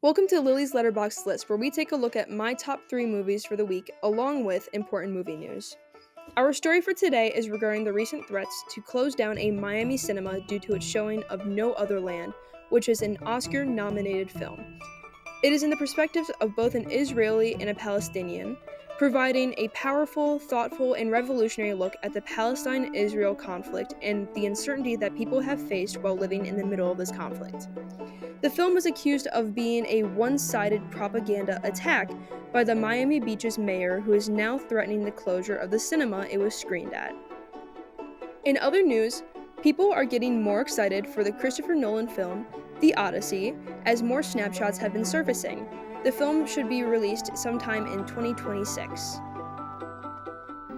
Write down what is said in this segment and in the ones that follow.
Welcome to Lily's Letterboxd List, where we take a look at my top 3 movies for the week, along with important movie news. Our story for today is regarding the recent threats to close down a Miami cinema due to its showing of No Other Land, which is an Oscar nominated film. It is in the perspectives of both an Israeli and a Palestinian, providing a powerful, thoughtful, and revolutionary look at the Palestine Israel conflict and the uncertainty that people have faced while living in the middle of this conflict. The film was accused of being a one sided propaganda attack by the Miami Beach's mayor, who is now threatening the closure of the cinema it was screened at. In other news, people are getting more excited for the Christopher Nolan film, The Odyssey, as more snapshots have been surfacing. The film should be released sometime in 2026.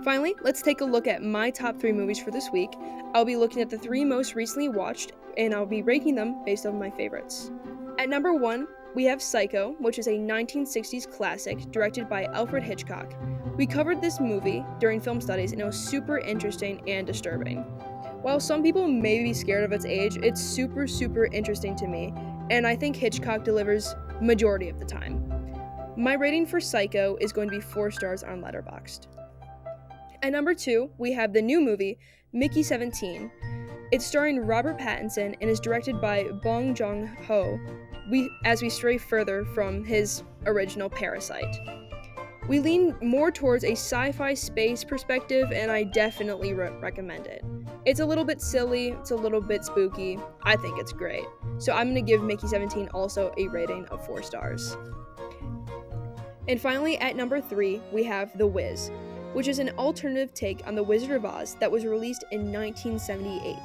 Finally, let's take a look at my top 3 movies for this week. I'll be looking at the 3 most recently watched, and I'll be ranking them based on my favorites. At number 1, we have Psycho, which is a 1960s classic directed by Alfred Hitchcock. We covered this movie during film studies, and it was super interesting and disturbing. While some people may be scared of its age, it's super interesting to me, and I think Hitchcock delivers majority of the time. My rating for Psycho is going to be 4 stars on Letterboxd. At number 2, we have the new movie, Mickey 17. It's starring Robert Pattinson and is directed by Bong Joon-ho, as we stray further from his original Parasite. We lean more towards a sci-fi space perspective, and I definitely recommend it. It's a little bit silly, it's a little bit spooky. I think it's great. So I'm going to give Mickey 17 also a rating of 4 stars. And finally, at number 3, we have The Wiz, which is an alternative take on The Wizard of Oz that was released in 1978.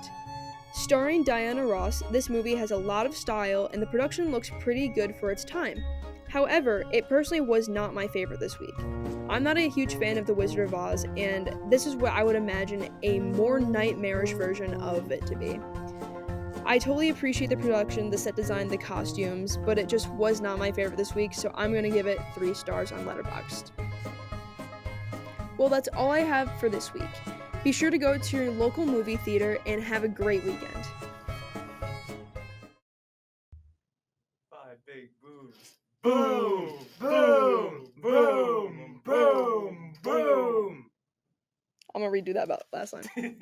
Starring Diana Ross, this movie has a lot of style and the production looks pretty good for its time. However, it personally was not my favorite this week. I'm not a huge fan of The Wizard of Oz, and this is what I would imagine a more nightmarish version of it to be. I totally appreciate the production, the set design, the costumes, but it just was not my favorite this week, so I'm going to give it 3 stars on Letterboxd. Well, that's all I have for this week. Be sure to go to your local movie theater and have a great weekend. 5 big boobs. Boom! Boom! Boom! Boom! Boom! I'm gonna redo that about last time.